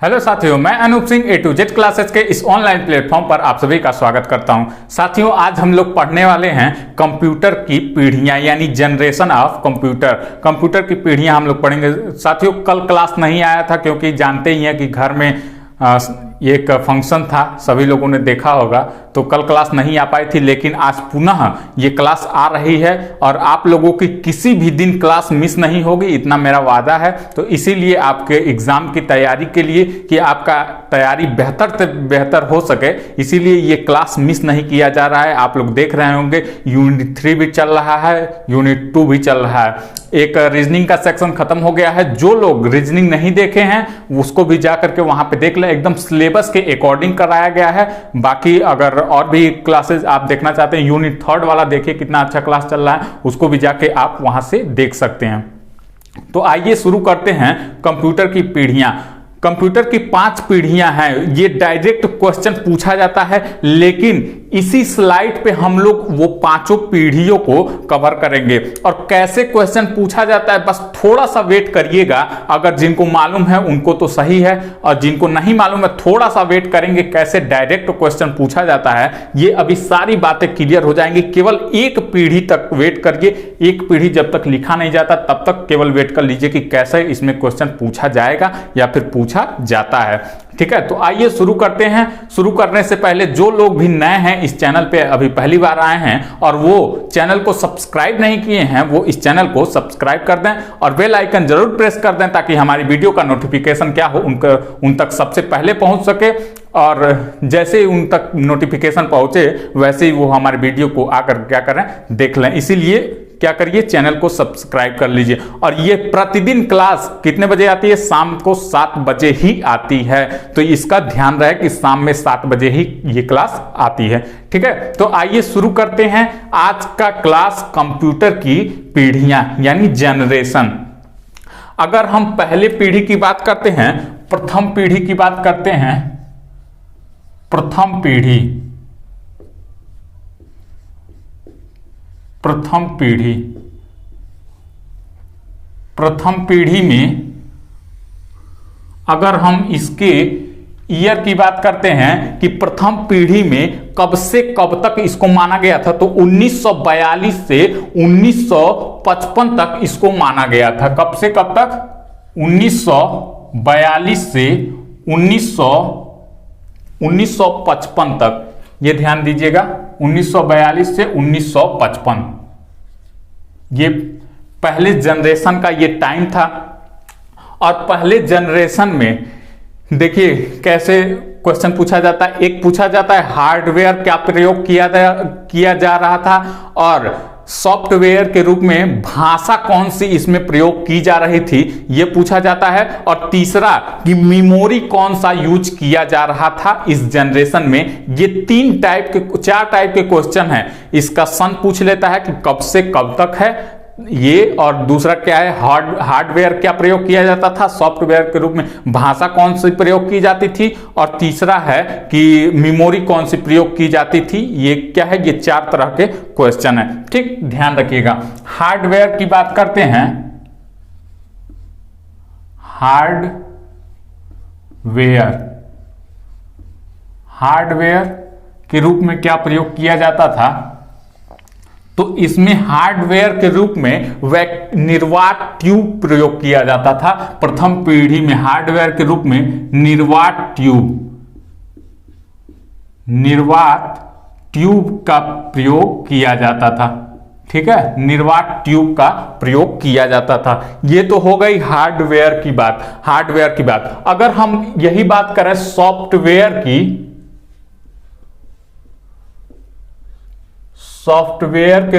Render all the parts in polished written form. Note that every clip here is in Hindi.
हेलो साथियों, मैं अनूप सिंह ए टू जेड क्लासेस के इस ऑनलाइन प्लेटफॉर्म पर आप सभी का स्वागत करता हूं। साथियों, आज हम लोग पढ़ने वाले हैं कंप्यूटर की पीढ़ियां यानी जनरेशन ऑफ कंप्यूटर। कंप्यूटर की पीढ़ियां हम लोग पढ़ेंगे। साथियों, कल क्लास नहीं आया था क्योंकि जानते ही हैं कि घर में एक फंक्शन था, सभी लोगों ने देखा होगा, तो कल क्लास नहीं आ पाई थी। लेकिन आज पुनः ये क्लास आ रही है और आप लोगों की किसी भी दिन क्लास मिस नहीं होगी, इतना मेरा वादा है। तो इसीलिए आपके एग्जाम की तैयारी के लिए कि आपका तैयारी बेहतर से बेहतर हो सके, इसीलिए ये क्लास मिस नहीं किया जा रहा है। आप लोग देख रहे होंगे यूनिट 3 भी चल रहा है, यूनिट 2 भी चल रहा है। एक रीजनिंग का सेक्शन खत्म हो गया है। जो लोग रीजनिंग नहीं देखे हैं उसको भी जा करके वहां पे देख लें, एकदम सिलेबस के अकॉर्डिंग कराया गया है। बाकी अगर और भी क्लासेस आप देखना चाहते हैं, यूनिट 3 वाला देखिए कितना अच्छा क्लास चल रहा है, उसको भी जाके आप वहां से देख सकते हैं। तो आइए शुरू करते हैं। कंप्यूटर की पीढ़ियां, कंप्यूटर की 5 पीढ़ियां हैं। ये डायरेक्ट क्वेश्चन पूछा जाता है, लेकिन इसी स्लाइड पे हम लोग वो 5 पीढ़ियों को कवर करेंगे। और कैसे क्वेश्चन पूछा जाता है बस थोड़ा सा वेट करिएगा। अगर जिनको मालूम है उनको तो सही है, और जिनको नहीं मालूम है थोड़ा सा वेट करेंगे। कैसे डायरेक्ट क्वेश्चन पूछा जाता है ये अभी सारी बातें क्लियर हो जाएंगी। केवल एक पीढ़ी तक वेट करिए। एक पीढ़ी जब तक लिखा नहीं जाता तब तक केवल वेट कर लीजिए कि कैसे इसमें क्वेश्चन पूछा जाएगा या फिर पूछा जाता है। ठीक है, तो आइए शुरू करते हैं। शुरू करने से पहले जो लोग भी नए हैं इस चैनल पे, अभी पहली बार आए हैं और वो चैनल को सब्सक्राइब नहीं किए हैं, वो इस चैनल को सब्सक्राइब कर दें और बेल आइकन जरूर प्रेस कर दें, ताकि हमारी वीडियो का नोटिफिकेशन क्या हो उन तक सबसे पहले पहुंच सके। और जैसे ही उन तक नोटिफिकेशन पहुंचे वैसे ही वो हमारे वीडियो को आकर क्या करें, देख लें। इसीलिए क्या करिए, चैनल को सब्सक्राइब कर लीजिए। और ये प्रतिदिन क्लास कितने बजे आती है? शाम को 7 बजे ही आती है। तो इसका ध्यान रहे कि शाम में 7 बजे ही ये क्लास आती है। ठीक है, तो आइए शुरू करते हैं आज का क्लास, कंप्यूटर की पीढ़ियां यानी जनरेशन। अगर हम पहले पीढ़ी की बात करते हैं, प्रथम पीढ़ी की बात करते हैं, प्रथम पीढ़ी, प्रथम पीढ़ी, प्रथम पीढ़ी में अगर हम इसके ईयर की बात करते हैं कि प्रथम पीढ़ी में कब से कब तक इसको माना गया था, तो 1942 से 1955 तक इसको माना गया था। कब से कब तक? 1942 से 1955 तक। ये ध्यान दीजिएगा, 1942 से 1955 ये पहले जनरेशन का ये टाइम था। और पहले जनरेशन में देखिए कैसे क्वेश्चन पूछा जाता है। एक पूछा जाता है हार्डवेयर क्या प्रयोग किया जा रहा था, और सॉफ्टवेयर के रूप में भाषा कौन सी इसमें प्रयोग की जा रही थी यह पूछा जाता है। और तीसरा कि मेमोरी कौन सा यूज किया जा रहा था इस जनरेशन में। ये 4 टाइप के क्वेश्चन हैं। इसका सन पूछ लेता है कि कब से कब तक है ये, और दूसरा क्या है, हार्डवेयर क्या प्रयोग किया जाता था, सॉफ्टवेयर के रूप में भाषा कौन सी प्रयोग की जाती थी, और तीसरा है कि मेमोरी कौन सी प्रयोग की जाती थी। ये क्या है, ये 4 तरह के क्वेश्चन है। ठीक, ध्यान रखिएगा। हार्डवेयर की बात करते हैं। हार्डवेयर के रूप में क्या प्रयोग किया जाता था, तो इसमें हार्डवेयर के रूप में निर्वात ट्यूब प्रयोग किया जाता था। प्रथम पीढ़ी में हार्डवेयर के रूप में निर्वात ट्यूब का प्रयोग किया जाता था। ठीक है, निर्वात ट्यूब का प्रयोग किया जाता था। ये तो हो गई हार्डवेयर की बात। अगर हम यही बात करें सॉफ्टवेयर के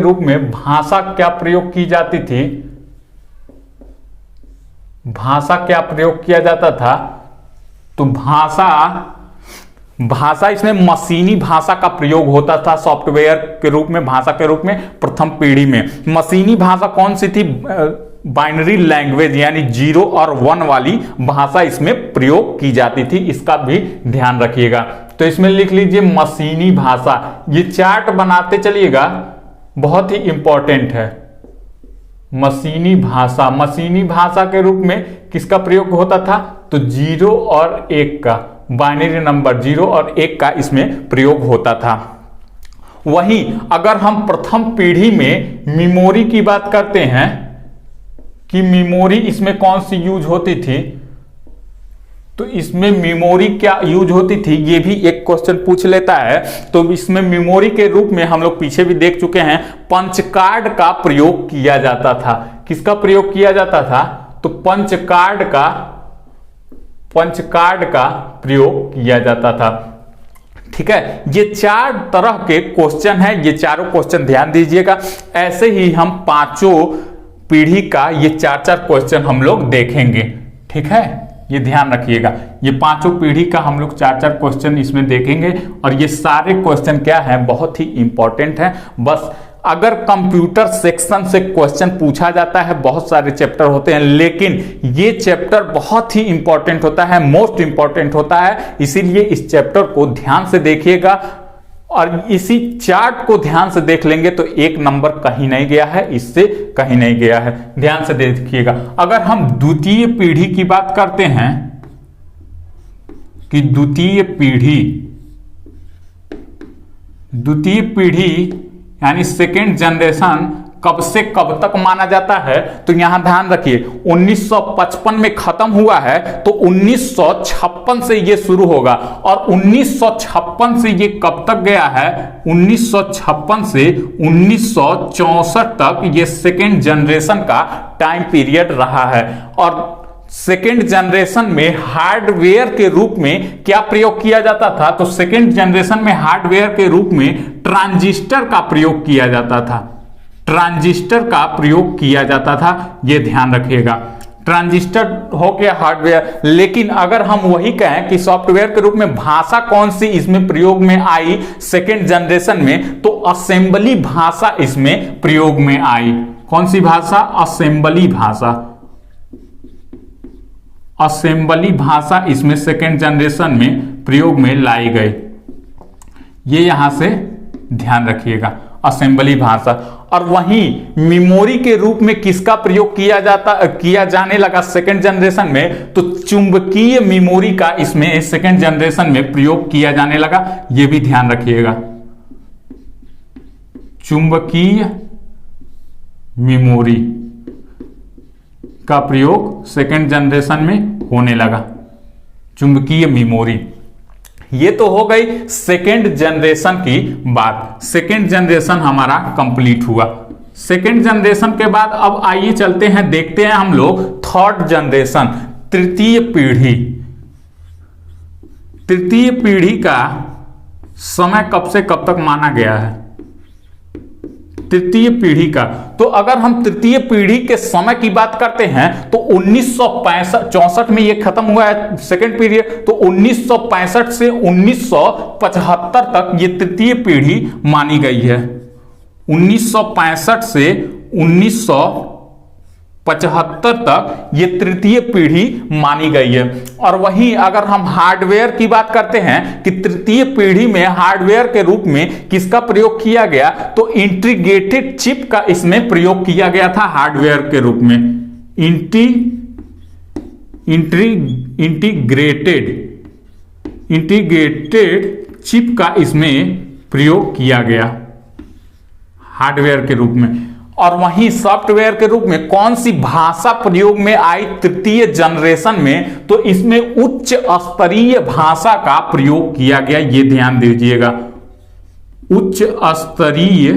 रूप में भाषा क्या प्रयोग की जाती थी, भाषा क्या प्रयोग किया जाता था, तो भाषा इसमें मशीनी भाषा का प्रयोग होता था। सॉफ्टवेयर के रूप में, भाषा के रूप में प्रथम पीढ़ी में मशीनी भाषा कौन सी थी? बाइनरी लैंग्वेज यानी 0 और 1 वाली भाषा इसमें प्रयोग की जाती थी। इसका भी ध्यान रखिएगा। तो इसमें लिख लीजिए मशीनी भाषा। ये चार्ट बनाते चलिएगा, बहुत ही इंपॉर्टेंट है। मशीनी भाषा, मशीनी भाषा के रूप में किसका प्रयोग होता था? तो 0 और 1 का, बाइनरी नंबर 0 और 1 का इसमें प्रयोग होता था। वहीं अगर हम प्रथम पीढ़ी में मेमोरी की बात करते हैं कि मेमोरी इसमें कौन सी यूज होती थी, तो इसमें मेमोरी क्या यूज होती थी, ये भी एक क्वेश्चन पूछ लेता है। तो इसमें मेमोरी के रूप में हम लोग पीछे भी देख चुके हैं, पंच कार्ड का प्रयोग किया जाता था। किसका प्रयोग किया जाता था? तो पंच कार्ड का प्रयोग किया जाता था। ठीक है, ये 4 तरह के क्वेश्चन हैं, ये चारों क्वेश्चन ध्यान दीजिएगा। ऐसे ही हम पांचों पीढ़ी का ये 4 क्वेश्चन हम लोग देखेंगे। ठीक है, ये ध्यान रखिएगा, ये पांचों पीढ़ी का हम लोग 4 क्वेश्चन इसमें देखेंगे और ये सारे क्वेश्चन क्या है, बहुत ही इंपॉर्टेंट है। बस अगर कंप्यूटर सेक्शन से क्वेश्चन पूछा जाता है, बहुत सारे चैप्टर होते हैं, लेकिन ये चैप्टर बहुत ही इंपॉर्टेंट होता है, मोस्ट इंपॉर्टेंट होता है, इसीलिए इस चैप्टर को ध्यान से देखिएगा और इसी चार्ट को ध्यान से देख लेंगे तो 1 नंबर कहीं नहीं गया है, इससे कहीं नहीं गया है। ध्यान से देखिएगा। अगर हम द्वितीय पीढ़ी की बात करते हैं कि द्वितीय पीढ़ी यानी सेकेंड जनरेशन कब से कब तक माना जाता है, तो यहां ध्यान रखिए 1955 में खत्म हुआ है, तो 1956 से ये शुरू होगा और 1956 से ये कब तक गया है, 1956 से 1964 तक ये सेकेंड जनरेशन का टाइम पीरियड रहा है। और सेकेंड जनरेशन में हार्डवेयर के रूप में क्या प्रयोग किया जाता था, तो सेकेंड जनरेशन में हार्डवेयर के रूप में ट्रांजिस्टर का प्रयोग किया जाता था। ट्रांजिस्टर का प्रयोग किया जाता था, यह ध्यान रखिएगा। ट्रांजिस्टर हो गया हार्डवेयर। लेकिन अगर हम वही कहें कि सॉफ्टवेयर के रूप में भाषा कौन सी इसमें प्रयोग में आई सेकेंड जनरेशन में, तो असेंबली भाषा इसमें प्रयोग में आई। कौन सी भाषा? असेंबली भाषा। असेंबली भाषा इसमें सेकेंड जनरेशन में प्रयोग में लाई गई। ये यहां से ध्यान रखिएगा, असेंबली भाषा। और वहीं मेमोरी के रूप में किसका प्रयोग किया जाने लगा सेकेंड जनरेशन में, तो चुंबकीय मेमोरी का इसमें सेकेंड जनरेशन में प्रयोग किया जाने लगा। यह भी ध्यान रखिएगा, चुंबकीय मेमोरी का प्रयोग सेकेंड जनरेशन में होने लगा। चुंबकीय मेमोरी, ये तो हो गई सेकेंड जनरेशन की बात। सेकेंड जनरेशन हमारा कंप्लीट हुआ। सेकेंड जनरेशन के बाद अब आइए चलते हैं, देखते हैं हम लोग थर्ड जनरेशन, तृतीय पीढ़ी। तृतीय पीढ़ी का समय कब से कब तक माना गया है? तृतीय पीढ़ी का, तो अगर हम तृतीय पीढ़ी के समय की बात करते हैं तो 1964 में ये खत्म हुआ है सेकेंड पीरियड, तो 1965 से 1975 तक ये तृतीय पीढ़ी मानी गई है। 1965 से 1975 तक ये तृतीय पीढ़ी मानी गई है। और वहीं अगर हम हार्डवेयर की बात करते हैं कि तृतीय पीढ़ी में हार्डवेयर के रूप में किसका प्रयोग किया गया, तो इंटीग्रेटेड चिप का इसमें प्रयोग किया गया था हार्डवेयर के रूप में। इंटीग्रेटेड चिप का इसमें प्रयोग किया गया हार्डवेयर के रूप में। और वहीं सॉफ्टवेयर के रूप में कौन सी भाषा प्रयोग में आई तृतीय जनरेशन में, तो इसमें उच्च स्तरीय भाषा का प्रयोग किया गया। ये ध्यान दीजिएगा, उच्च स्तरीय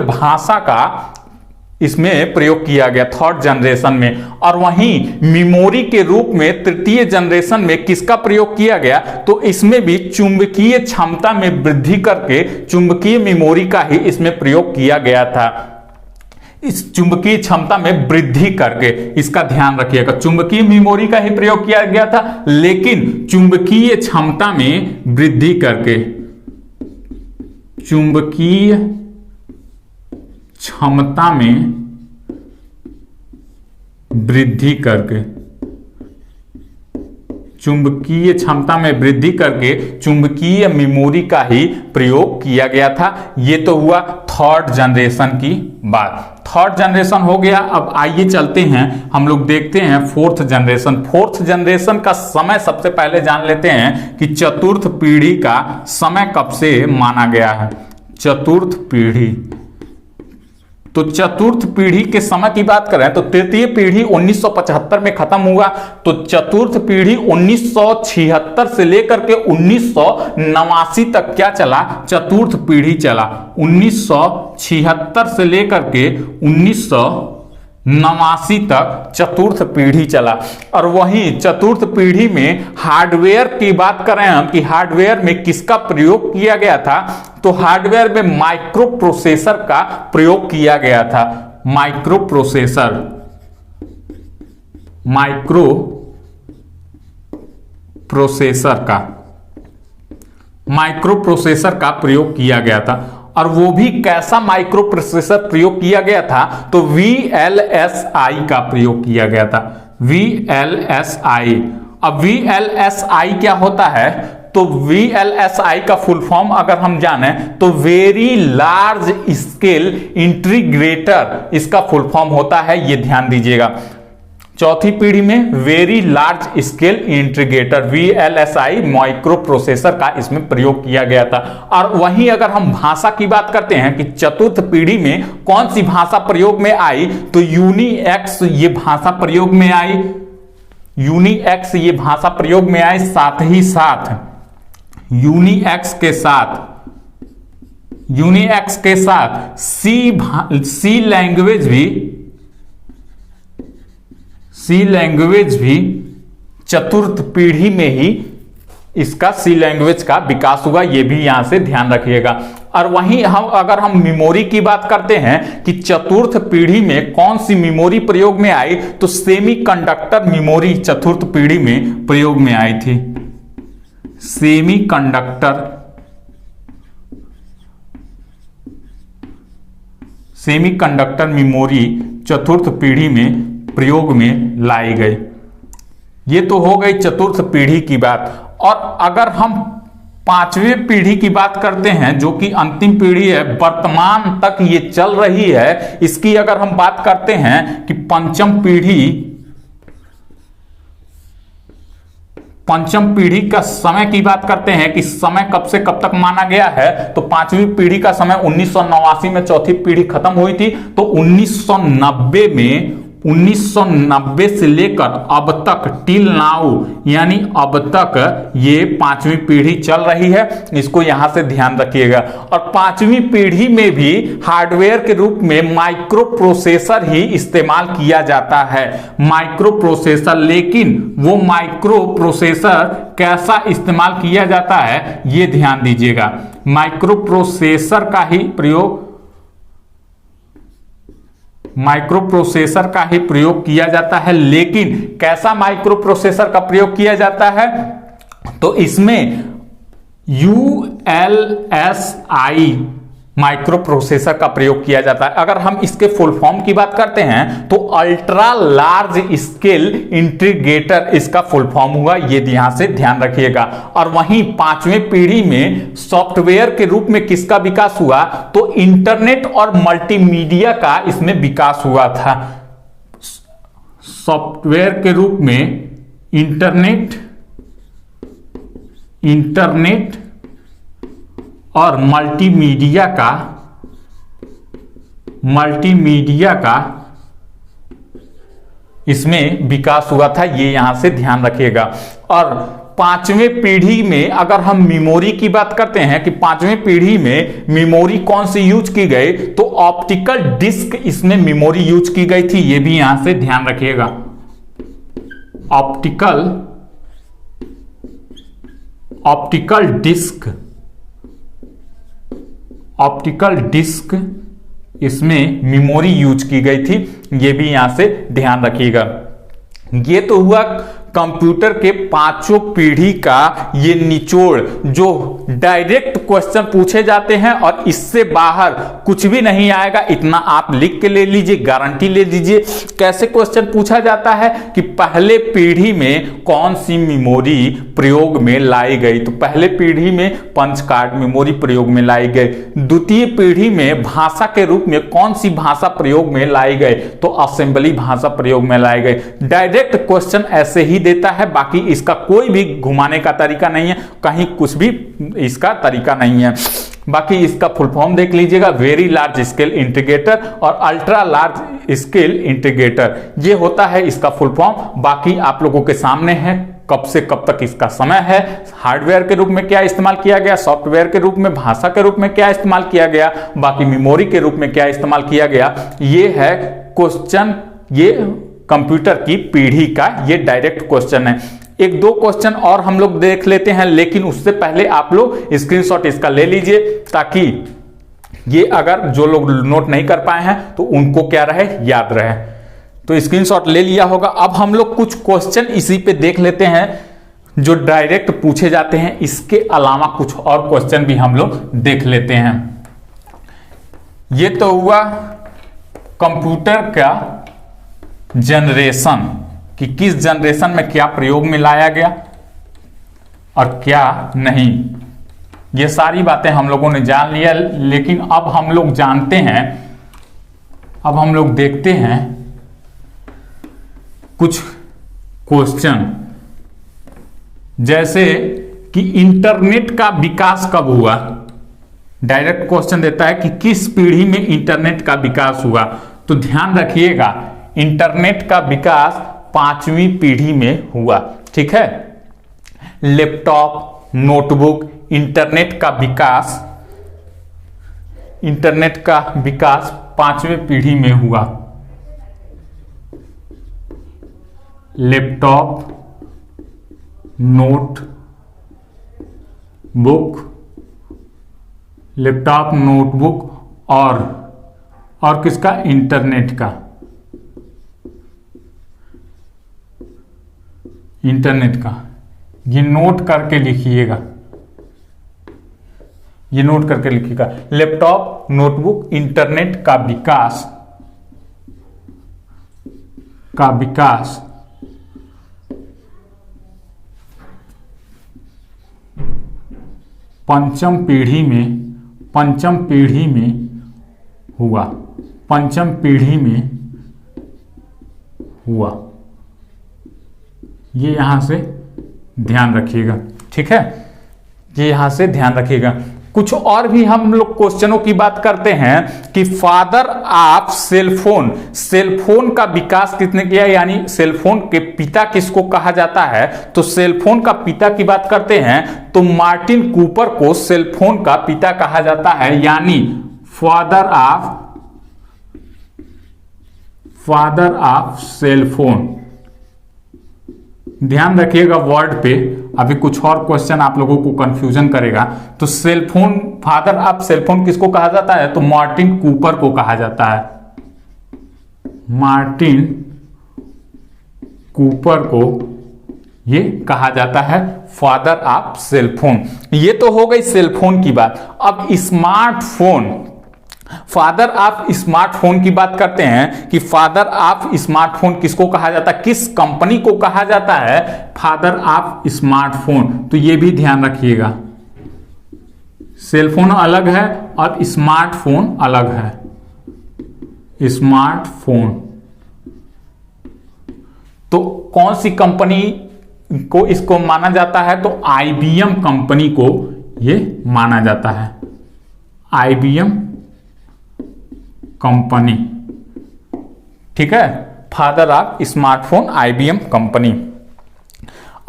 भाषा का इसमें प्रयोग किया गया थर्ड जनरेशन में। और वहीं मेमोरी के रूप में तृतीय जनरेशन में किसका प्रयोग किया गया, तो इसमें भी चुंबकीय क्षमता में वृद्धि करके चुंबकीय मेमोरी का ही इसमें प्रयोग किया गया था। इस चुंबकीय क्षमता में वृद्धि करके, इसका ध्यान रखिएगा, चुंबकीय मेमोरी का ही प्रयोग किया गया था, लेकिन चुंबकीय क्षमता में वृद्धि करके, चुंबकीय क्षमता में वृद्धि करके चुंबकीय क्षमता में वृद्धि करके चुंबकीय मेमोरी का ही प्रयोग किया गया था। ये तो हुआ थर्ड जनरेशन की बात। थर्ड जनरेशन हो गया। अब आइए चलते हैं, हम लोग देखते हैं फोर्थ जनरेशन। फोर्थ जनरेशन का समय सबसे पहले जान लेते हैं कि चतुर्थ पीढ़ी का समय कब से माना गया है। चतुर्थ पीढ़ी, तो चतुर्थ पीढ़ी के समय की बात करें तो तृतीय पीढ़ी 1975 में खत्म हुआ। तो चतुर्थ पीढ़ी 1976 से लेकर के 1989 तक क्या चला, चतुर्थ पीढ़ी चला। 1976 से लेकर के 1989 तक चतुर्थ पीढ़ी चला। और वहीं चतुर्थ पीढ़ी में हार्डवेयर की बात करें हम कि हार्डवेयर में किसका प्रयोग किया गया था, तो हार्डवेयर में माइक्रो प्रोसेसर का प्रयोग किया गया था। माइक्रो प्रोसेसर, माइक्रो प्रोसेसर का, माइक्रो प्रोसेसर का प्रयोग किया गया था। और वो भी कैसा माइक्रो प्रोसेसर प्रयोग किया गया था, तो VLSI का प्रयोग किया गया था। VLSI। अब VLSI क्या होता है, तो VLSI का फुल फॉर्म अगर हम जाने तो वेरी लार्ज स्केल इंटीग्रेटर इसका फुल फॉर्म होता है, ये ध्यान दीजिएगा। चौथी पीढ़ी में very large scale integrator VLSI micro processor का इसमें प्रयोग किया गया था। और वहीं अगर हम भाषा की बात करते हैं कि चतुर्थ पीढ़ी में कौन सी भाषा प्रयोग में आई, तो यूनिएक्स ये भाषा प्रयोग में आई। यूनिएक्स ये भाषा प्रयोग में आई। साथ ही साथ यूनिएक्स के साथ सी लैंग्वेज भी चतुर्थ पीढ़ी में ही इसका सी लैंग्वेज का विकास हुआ, ये भी यहां से ध्यान रखिएगा। और वहीं अगर हम मेमोरी की बात करते हैं कि चतुर्थ पीढ़ी में कौन सी मेमोरी प्रयोग में आई, तो सेमीकंडक्टर मेमोरी चतुर्थ पीढ़ी में प्रयोग में आई थी। सेमीकंडक्टर मेमोरी चतुर्थ पीढ़ी में प्रयोग में लाई गई। ये तो हो गई चतुर्थ पीढ़ी की बात। और अगर हम पांचवें पीढ़ी की बात करते हैं, जो कि अंतिम पीढ़ी है, वर्तमान तक ये चल रही है, इसकी अगर हम बात करते हैं कि पंचम पीढ़ी का समय की बात करते हैं कि समय कब से कब तक माना गया है, तो पांचवी पीढ़ी का समय 1989 में चौथी पीढ़ी खत्म हुई थी। तो 1990 से लेकर अब तक टिल नाउ, यानी अब तक ये पांचवी पीढ़ी चल रही है, इसको यहां से ध्यान रखिएगा। और पांचवी पीढ़ी में भी हार्डवेयर के रूप में माइक्रो प्रोसेसर ही इस्तेमाल किया जाता है। माइक्रो प्रोसेसर, लेकिन वो माइक्रो प्रोसेसर कैसा इस्तेमाल किया जाता है, ये ध्यान दीजिएगा। माइक्रो प्रोसेसर का ही प्रयोग किया जाता है। लेकिन कैसा माइक्रो प्रोसेसर का प्रयोग किया जाता है, तो इसमें ULSI माइक्रो प्रोसेसर का प्रयोग किया जाता है। अगर हम इसके फुल फॉर्म की बात करते हैं तो अल्ट्रा लार्ज स्केल इंटीग्रेटर इसका फुल फॉर्म हुआ, ये यहां से ध्यान रखिएगा। और वहीं पांचवें पीढ़ी में सॉफ्टवेयर के रूप में किसका विकास हुआ, तो इंटरनेट और मल्टीमीडिया का इसमें विकास हुआ था। सॉफ्टवेयर के रूप में इंटरनेट और मल्टीमीडिया का इसमें विकास हुआ था, ये यहां से ध्यान रखिएगा। और पांचवें पीढ़ी में अगर हम मेमोरी की बात करते हैं कि पांचवें पीढ़ी में मेमोरी कौन सी यूज की गई, तो ऑप्टिकल डिस्क इसमें मेमोरी यूज की गई थी, ये भी यहां से ध्यान रखिएगा। ऑप्टिकल डिस्क इसमें मेमोरी यूज की गई थी, ये भी यहां से ध्यान रखिएगा। ये तो हुआ कंप्यूटर के पांचों पीढ़ी का ये निचोड़ जो डायरेक्ट क्वेश्चन पूछे जाते हैं और इससे बाहर कुछ भी नहीं आएगा, इतना आप लिख के ले लीजिए, गारंटी ले लीजिए। कैसे क्वेश्चन पूछा जाता है कि पहले पीढ़ी में कौन सी मेमोरी प्रयोग में लाई गई, तो पहले पीढ़ी में पंच कार्ड मेमोरी प्रयोग में लाई गई। द्वितीय पीढ़ी में भाषा के रूप में कौन सी भाषा प्रयोग में लाई गई, तो असेंबली भाषा प्रयोग में लाई गई। डायरेक्ट क्वेश्चन ऐसे ही देता है, बाकी इसका कोई भी घुमाने का तरीका नहीं है, कहीं कुछ भी इसका तरीका नहीं है। बाकी इसका फुल फॉर्म देख लीजिएगा, वेरी लार्ज स्केल इंटीग्रेटर और अल्ट्रा लार्ज स्केल इंटीग्रेटर, ये होता है इसका फुल फॉर्म। बाकी आप लोगों के सामने है कब से कब तक इसका समय है, हार्डवेयर के रूप में क्या इस्तेमाल किया गया, सॉफ्टवेयर के रूप में, भाषा के रूप में क्या इस्तेमाल किया गया, बाकी मेमोरी के रूप में क्या इस्तेमाल किया गया। ये है क्वेश्चन, ये कंप्यूटर की पीढ़ी का ये डायरेक्ट क्वेश्चन है। एक दो क्वेश्चन और हम लोग देख लेते हैं, लेकिन उससे पहले आप लोग स्क्रीनशॉट इसका ले लीजिए, ताकि ये अगर जो लोग नोट नहीं कर पाए हैं तो उनको क्या रहे, याद रहे। तो स्क्रीनशॉट ले लिया होगा। अब हम लोग कुछ क्वेश्चन इसी पे देख लेते हैं जो डायरेक्ट पूछे जाते हैं, इसके अलावा कुछ और क्वेश्चन भी हम लोग देख लेते हैं। ये तो हुआ कंप्यूटर का जनरेशन, कि किस जनरेशन में क्या प्रयोग में लाया गया और क्या नहीं, ये सारी बातें हम लोगों ने जान लिया। लेकिन अब हम लोग जानते हैं, अब हम लोग देखते हैं कुछ क्वेश्चन, जैसे कि इंटरनेट का विकास कब हुआ। डायरेक्ट क्वेश्चन देता है कि किस पीढ़ी में इंटरनेट का विकास हुआ, तो ध्यान रखिएगा इंटरनेट का विकास 5वीं पीढ़ी में हुआ। ठीक है, लैपटॉप, नोटबुक, इंटरनेट का विकास 5वीं पीढ़ी में हुआ। लैपटॉप, नोटबुक और किसका, इंटरनेट का ये नोट करके लिखिएगा, लैपटॉप, नोटबुक, इंटरनेट का विकास 5वीं पीढ़ी में हुआ। 5वीं पीढ़ी में हुआ, ये यहां से ध्यान रखिएगा। ठीक है, ये यहां से ध्यान रखिएगा। कुछ और भी हम लोग क्वेश्चनों की बात करते हैं कि फादर ऑफ सेलफोन का विकास किसने किया, यानी सेलफोन के पिता किसको कहा जाता है। तो सेलफोन का पिता की बात करते हैं तो मार्टिन कूपर को सेलफोन का पिता कहा जाता है, यानी फादर ऑफ सेलफोन। ध्यान रखिएगा वर्ड पे, अभी कुछ और क्वेश्चन आप लोगों को कंफ्यूजन करेगा। तो सेलफोन, फादर ऑफ सेलफोन किसको कहा जाता है, तो मार्टिन कूपर को कहा जाता है। मार्टिन कूपर को ये कहा जाता है फादर ऑफ सेलफोन। ये तो हो गई सेलफोन की बात। अब स्मार्टफोन, फादर ऑफ स्मार्टफोन की बात करते हैं कि फादर ऑफ स्मार्टफोन किसको कहा जाता है, किस कंपनी को कहा जाता है फादर ऑफ स्मार्टफोन। तो ये भी ध्यान रखिएगा, सेलफोन अलग है और स्मार्टफोन अलग है। स्मार्टफोन तो कौन सी कंपनी को इसको माना जाता है, तो IBM कंपनी को ये माना जाता है। IBM कंपनी, ठीक है, father of smartphone IBM company.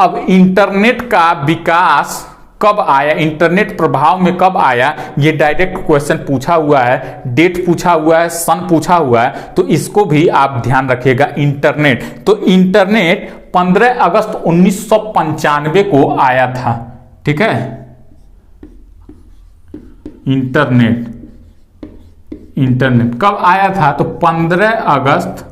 अब इंटरनेट का विकास कब आया, इंटरनेट प्रभाव में कब आया, ये डायरेक्ट क्वेश्चन पूछा हुआ है, डेट पूछा हुआ है, सन पूछा हुआ है, तो इसको भी आप ध्यान रखिएगा। इंटरनेट, तो इंटरनेट 15 अगस्त 1995 को आया था। ठीक है, इंटरनेट कब आया था, तो 15 अगस्त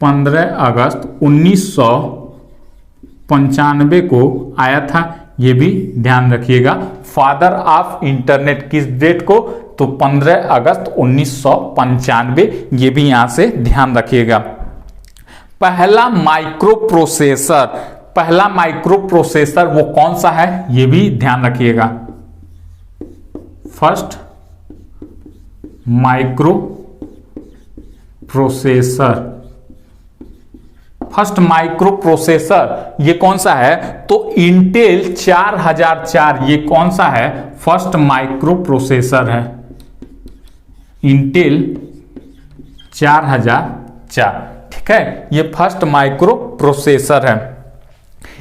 15 अगस्त 1995 को आया था, ये भी ध्यान रखिएगा। फादर ऑफ इंटरनेट किस डेट को, तो 15 अगस्त 1995, ये भी यहां से ध्यान रखिएगा। पहला माइक्रो प्रोसेसर वो कौन सा है, ये भी ध्यान रखिएगा। फर्स्ट माइक्रो प्रोसेसर ये कौन सा है, तो इंटेल 4004, ये कौन सा है, फर्स्ट माइक्रो प्रोसेसर है, इंटेल 4004, ठीक है, ये फर्स्ट माइक्रो प्रोसेसर है।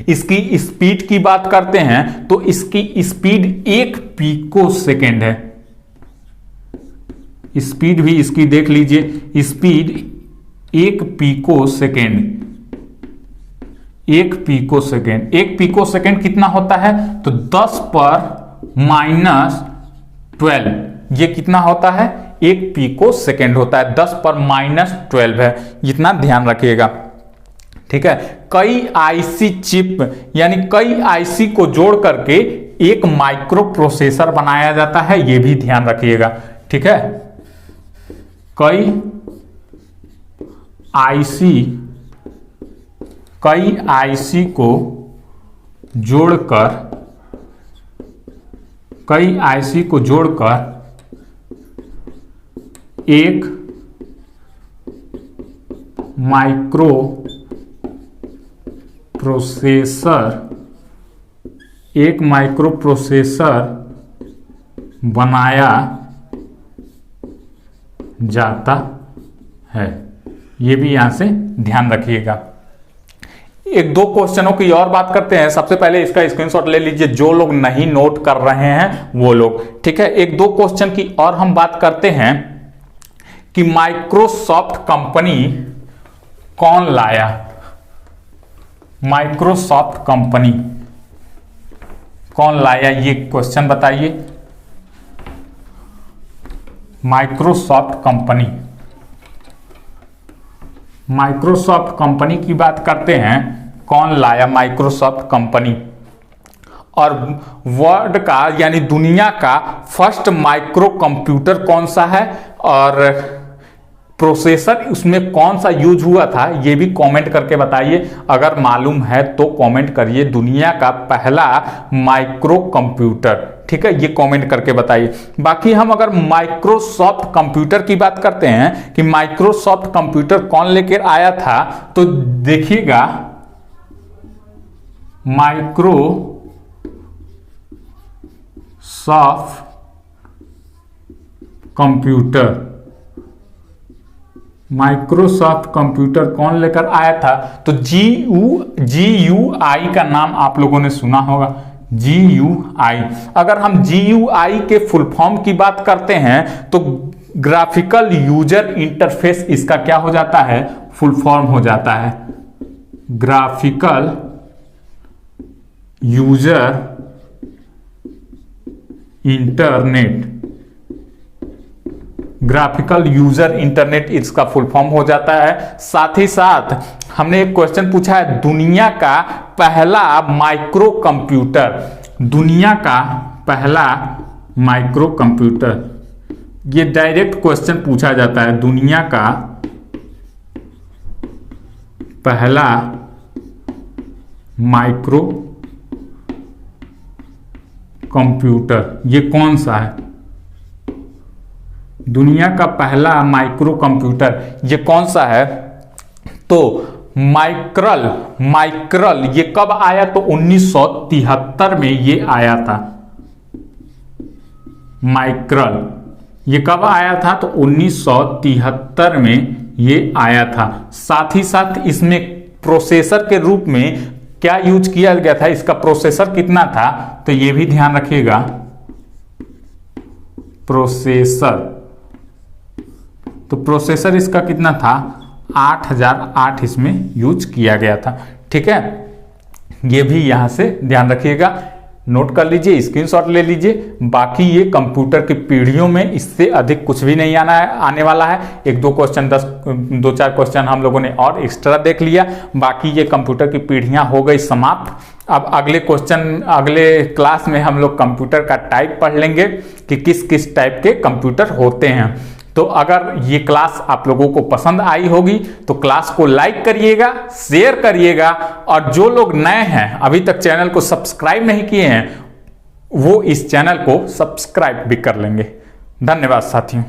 इसकी स्पीड की बात करते हैं तो इसकी स्पीड 1 पिको सेकेंड है। स्पीड भी इसकी देख लीजिए, speed 1 picosecond. 1 picosecond, 1 picosecond कितना होता है, तो 10⁻⁻12, ये कितना होता है, 1 पिको सेकेंड होता है, 10⁻⁻12 है, इतना ध्यान रखिएगा, ठीक है। कई आईसी चिप यानी कई आईसी को जोड़ करके एक माइक्रो प्रोसेसर बनाया जाता है, ये भी ध्यान रखिएगा, ठीक है। कई आईसी को जोड़कर एक माइक्रो प्रोसेसर बनाया जाता है, ये भी यहां से ध्यान रखिएगा। एक दो क्वेश्चनों की और बात करते हैं। सबसे पहले इसका स्क्रीनशॉट ले लीजिए, जो लोग नहीं नोट कर रहे हैं वो लोग, ठीक है। एक दो क्वेश्चन की और हम बात करते हैं कि माइक्रोसॉफ्ट कंपनी कौन लाया, माइक्रोसॉफ्ट कंपनी कौन लाया, ये क्वेश्चन बताइए। माइक्रोसॉफ्ट कंपनी की बात करते हैं, कौन लाया माइक्रोसॉफ्ट कंपनी, और वर्ल्ड का यानी दुनिया का फर्स्ट माइक्रो कंप्यूटर कौन सा है, और प्रोसेसर उसमें कौन सा यूज हुआ था, ये भी कमेंट करके बताइए। अगर मालूम है तो कमेंट करिए, दुनिया का पहला माइक्रो कंप्यूटर, ठीक है, ये कमेंट करके बताइए। बाकी हम अगर माइक्रोसॉफ्ट कंप्यूटर की बात करते हैं कि माइक्रोसॉफ्ट कंप्यूटर कौन लेकर आया था, तो देखिएगा माइक्रोसॉफ्ट कंप्यूटर कौन लेकर आया था, तो GUI का नाम आप लोगों ने सुना होगा, GUI। अगर हम GUI के फुल फॉर्म की बात करते हैं तो ग्राफिकल यूजर इंटरफेस इसका क्या हो जाता है, फुल फॉर्म हो जाता है, ग्राफिकल यूजर इंटरनेट इसका फुल फॉर्म हो जाता है। साथ ही साथ हमने एक क्वेश्चन पूछा है, दुनिया का पहला माइक्रो कंप्यूटर, ये डायरेक्ट क्वेश्चन पूछा जाता है, दुनिया का पहला माइक्रो कंप्यूटर ये कौन सा है, दुनिया का पहला माइक्रो कंप्यूटर ये कौन सा है, तो माइक्रल ये कब आया, तो 1973 में ये आया था। माइक्रल ये कब आया था, तो 1973 में ये आया था। साथ ही साथ इसमें प्रोसेसर के रूप में क्या यूज किया गया था, इसका प्रोसेसर कितना था, तो ये भी ध्यान रखिएगा, तो प्रोसेसर इसका कितना था, 8008 इसमें यूज किया गया था, ठीक है, ये भी यहां से ध्यान रखिएगा। नोट कर लीजिए, स्क्रीनशॉट ले लीजिए। बाकी ये कंप्यूटर की पीढ़ियों में इससे अधिक कुछ भी नहीं आने वाला है। एक दो क्वेश्चन, 2-4 क्वेश्चन हम लोगों ने और एक्स्ट्रा देख लिया। बाकी ये कंप्यूटर की पीढ़ियां हो गई समाप्त। अब अगले क्वेश्चन, अगले क्लास में हम लोग कंप्यूटर का टाइप पढ़ लेंगे कि किस किस टाइप के कंप्यूटर होते हैं। तो अगर ये क्लास आप लोगों को पसंद आई होगी तो क्लास को लाइक करिएगा, शेयर करिएगा, और जो लोग नए हैं अभी तक चैनल को सब्सक्राइब नहीं किए हैं वो इस चैनल को सब्सक्राइब भी कर लेंगे। धन्यवाद साथियों।